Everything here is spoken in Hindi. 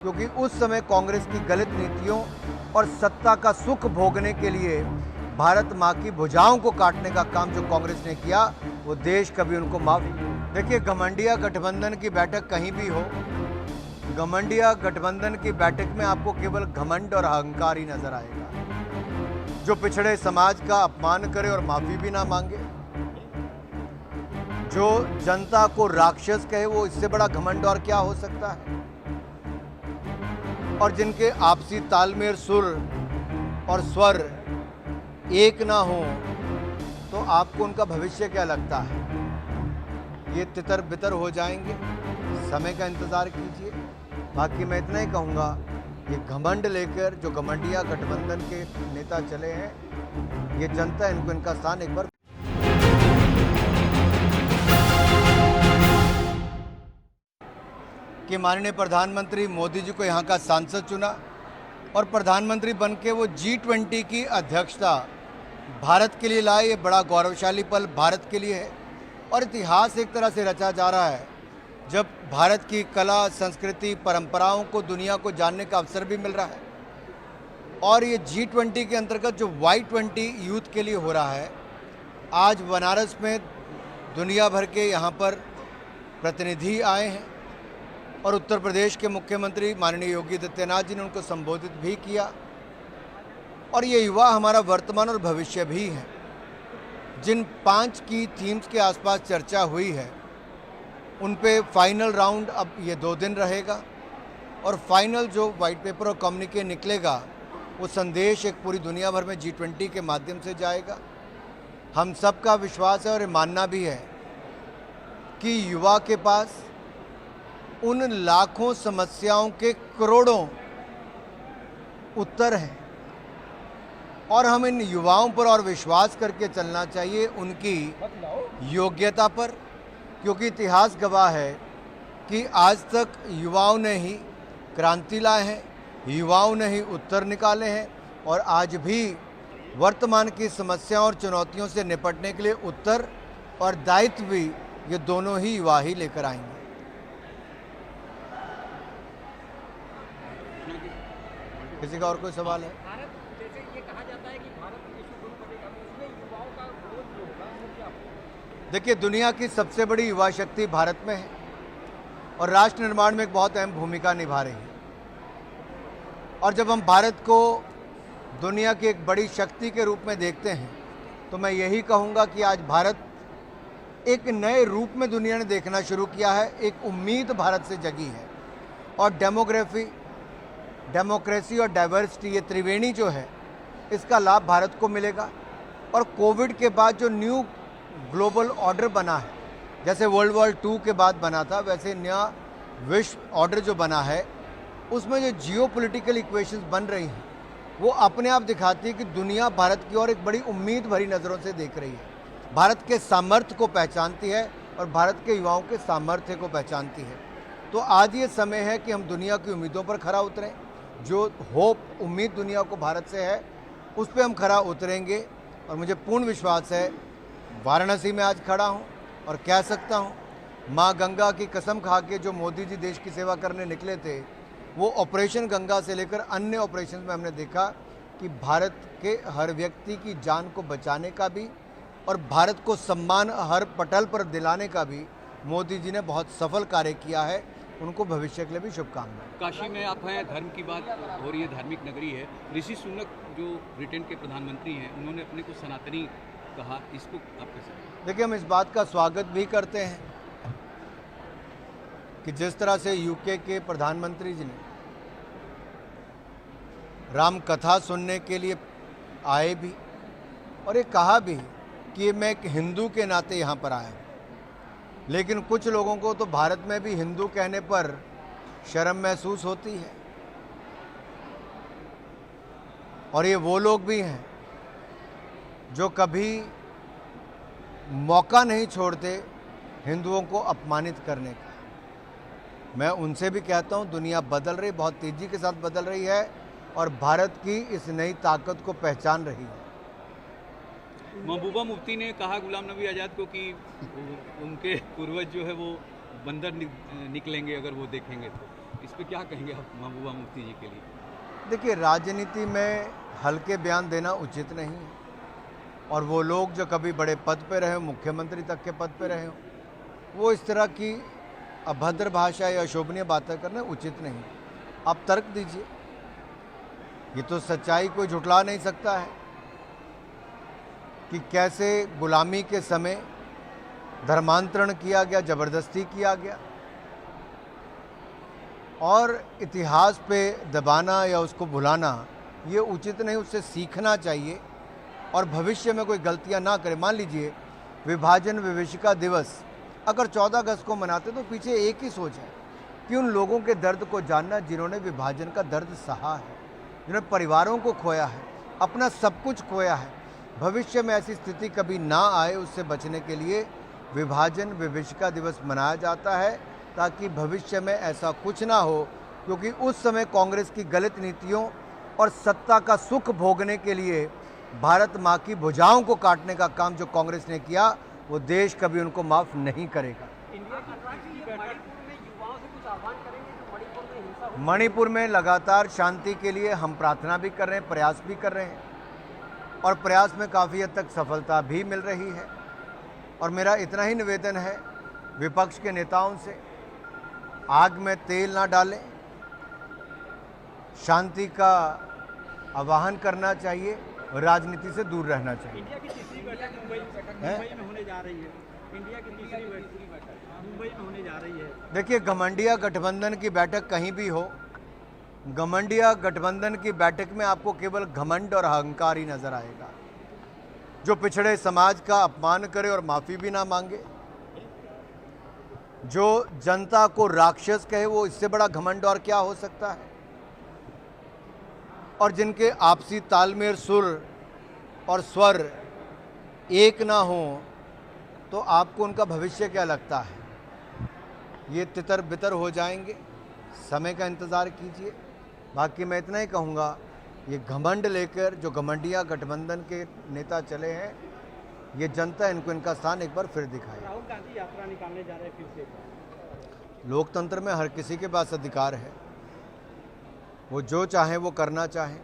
क्योंकि उस समय कांग्रेस की गलत नीतियों और सत्ता का सुख भोगने के लिए भारत माँ की भुजाओं को काटने का काम जो कांग्रेस ने किया, वो देश कभी उनको माफ। देखिए, घमंडिया गठबंधन की बैठक कहीं भी हो, घमंडिया गठबंधन की बैठक में आपको केवल घमंड और अहंकार ही नजर आएगा। जो पिछड़े समाज का अपमान करे और माफी भी ना मांगे, जो जनता को राक्षस कहे, वो इससे बड़ा घमंड और क्या हो सकता है। और जिनके आपसी तालमेल, सुर और स्वर एक ना हो, तो आपको उनका भविष्य क्या लगता है? ये तितर बितर हो जाएंगे। समय का इंतजार कीजिए। बाकी मैं इतना ही कहूँगा, ये घमंड लेकर जो घमंडिया गठबंधन के नेता चले हैं, ये जनता इनको इनका स्थान एक बार कि माननीय प्रधानमंत्री मोदी जी को यहाँ का सांसद चुना और प्रधानमंत्री बन के वो G20 की अध्यक्षता भारत के लिए लाए। ये बड़ा गौरवशाली पल भारत के लिए है और इतिहास एक तरह से रचा जा रहा है, जब भारत की कला, संस्कृति, परंपराओं को दुनिया को जानने का अवसर भी मिल रहा है। और ये G20 के अंतर्गत जो Y20 यूथ के लिए हो रहा है, आज बनारस में दुनिया भर के यहाँ पर प्रतिनिधि आए हैं और उत्तर प्रदेश के मुख्यमंत्री माननीय योगी आदित्यनाथ जी ने उनको संबोधित भी किया। और ये युवा हमारा वर्तमान और भविष्य भी है। जिन 5 की थीम्स के आसपास चर्चा हुई है, उन पे फाइनल राउंड अब ये 2 दिन रहेगा और फाइनल जो वाइट पेपर और कम्युनिके निकलेगा, वो संदेश एक पूरी दुनिया भर में G20 के माध्यम से जाएगा। हम सबका विश्वास है और ये मानना भी है कि युवा के पास उन लाखों समस्याओं के करोड़ों उत्तर हैं और हम इन युवाओं पर और विश्वास करके चलना चाहिए, उनकी योग्यता पर, क्योंकि इतिहास गवाह है कि आज तक युवाओं ने ही क्रांति लाए हैं, युवाओं ने ही उत्तर निकाले हैं और आज भी वर्तमान की समस्याओं और चुनौतियों से निपटने के लिए उत्तर और दायित्व भी ये दोनों ही युवा ही लेकर आएंगे। किसी का और कोई सवाल है? भारत, जैसे ये कहा जाता है कि भारत विश्व गुरु बनेगा, तो उसमें युवाओं का रोल जो होगा वो क्या होगा? देखिए, दुनिया की सबसे बड़ी युवा शक्ति भारत में है और राष्ट्र निर्माण में एक बहुत अहम भूमिका निभा रही है। और जब हम भारत को दुनिया की एक बड़ी शक्ति के रूप में देखते हैं, तो मैं यही कहूँगा कि आज भारत एक नए रूप में दुनिया ने देखना शुरू किया है। एक उम्मीद भारत से जगी है और डेमोक्रेसी और डाइवर्सिटी, ये त्रिवेणी जो है, इसका लाभ भारत को मिलेगा। और कोविड के बाद जो न्यू ग्लोबल ऑर्डर बना है, जैसे वर्ल्ड वॉर 2 के बाद बना था, वैसे नया विश्व ऑर्डर जो बना है, उसमें जो जियोपॉलिटिकल इक्वेशंस बन रही हैं, वो अपने आप दिखाती है कि दुनिया भारत की ओर एक बड़ी उम्मीद भरी नज़रों से देख रही है, भारत के सामर्थ्य को पहचानती है और भारत के युवाओं के सामर्थ्य को पहचानती है। तो आज ये समय है कि हम दुनिया की उम्मीदों पर खरा उतरें। जो होप, उम्मीद दुनिया को भारत से है, उस पर हम खरा उतरेंगे। और मुझे पूर्ण विश्वास है, वाराणसी में आज खड़ा हूँ और कह सकता हूँ, माँ गंगा की कसम खा के जो मोदी जी देश की सेवा करने निकले थे, वो ऑपरेशन गंगा से लेकर अन्य ऑपरेशन में हमने देखा कि भारत के हर व्यक्ति की जान को बचाने का भी और भारत को सम्मान हर पटल पर दिलाने का भी मोदी जी ने बहुत सफल कार्य किया है। उनको भविष्य के लिए भी शुभकामनाएं। काशी में आप हैं, धर्म की बात हो रही है, धार्मिक नगरी है। ऋषि सुनक जो ब्रिटेन के प्रधानमंत्री हैं, उन्होंने अपने को सनातनी कहा, इसको आप कैसे? देखिए, हम इस बात का स्वागत भी करते हैं कि जिस तरह से यूके के प्रधानमंत्री जी ने राम कथा सुनने के लिए आए भी और ये कहा भी कि मैं एक हिंदू के नाते यहाँ पर आया हूँ। लेकिन कुछ लोगों को तो भारत में भी हिंदू कहने पर शर्म महसूस होती है और ये वो लोग भी हैं जो कभी मौका नहीं छोड़ते हिंदुओं को अपमानित करने का। मैं उनसे भी कहता हूँ, दुनिया बदल रही, बहुत तेज़ी के साथ बदल रही है और भारत की इस नई ताकत को पहचान रही है। महबूबा मुफ्ती ने कहा गुलाम नबी आज़ाद को कि उनके पूर्वज जो है वो बंदर निकलेंगे अगर वो देखेंगे तो। इस पे क्या कहेंगे आप महबूबा मुफ्ती जी के लिए? देखिए, राजनीति में हल्के बयान देना उचित नहीं है, और वो लोग जो कभी बड़े पद पे रहे हो, मुख्यमंत्री तक के पद पे रहे हो, वो इस तरह की अभद्र भाषा या अशोभनीय बातें करना उचित नहीं। आप तर्क दीजिए, ये तो सच्चाई कोई झुठला नहीं सकता है कि कैसे गुलामी के समय धर्मांतरण किया गया, जबरदस्ती किया गया, और इतिहास पे दबाना या उसको भुलाना ये उचित नहीं। उससे सीखना चाहिए और भविष्य में कोई गलतियां ना करे। मान लीजिए विभाजन विभीषिका दिवस अगर 14 अगस्त को मनाते तो पीछे एक ही सोच है कि उन लोगों के दर्द को जानना जिन्होंने विभाजन का दर्द सहा है, जिन्होंने परिवारों को खोया है, अपना सब कुछ खोया है। भविष्य में ऐसी स्थिति कभी ना आए, उससे बचने के लिए विभाजन विभीषिका दिवस मनाया जाता है, ताकि भविष्य में ऐसा कुछ ना हो। क्योंकि उस समय कांग्रेस की गलत नीतियों और सत्ता का सुख भोगने के लिए भारत माँ की भुजाओं को काटने का काम जो कांग्रेस ने किया, वो देश कभी उनको माफ़ नहीं करेगा। इंडिया की मणिपुर में युवाओं से कुछ आह्वान करेंगे जो मणिपुर में हिंसा हो? मणिपुर में लगातार शांति के लिए हम प्रार्थना भी कर रहे हैं, प्रयास भी कर रहे हैं, और प्रयास में काफ़ी हद तक सफलता भी मिल रही है। और मेरा इतना ही निवेदन है विपक्ष के नेताओं से, आग में तेल ना डालें, शांति का आह्वान करना चाहिए, राजनीति से दूर रहना चाहिए। इंडिया की तीसरी बैठक मुंबई में होने जा रही है। इंडिया की तीसरी बैठक मुंबई में होने जा रही है। देखिए, घमंडिया गठबंधन की बैठक कहीं भी हो, घमंडिया गठबंधन की बैठक में आपको केवल घमंड और अहंकार ही नजर आएगा। जो पिछड़े समाज का अपमान करे और माफ़ी भी ना मांगे, जो जनता को राक्षस कहे, वो इससे बड़ा घमंड और क्या हो सकता है। और जिनके आपसी तालमेल, सुर और स्वर एक ना हो, तो आपको उनका भविष्य क्या लगता है? ये तितर बितर हो जाएंगे। समय का इंतज़ार कीजिए। बाकी मैं इतना ही कहूँगा, ये घमंड लेकर जो घमंडिया गठबंधन के नेता चले हैं, ये जनता इनको इनका स्थान एक बार फिर दिखाए। राहुल गांधी यात्रा निकालने जा रहे हैं फिर से। लोकतंत्र में हर किसी के पास अधिकार है, वो जो चाहे वो करना चाहे।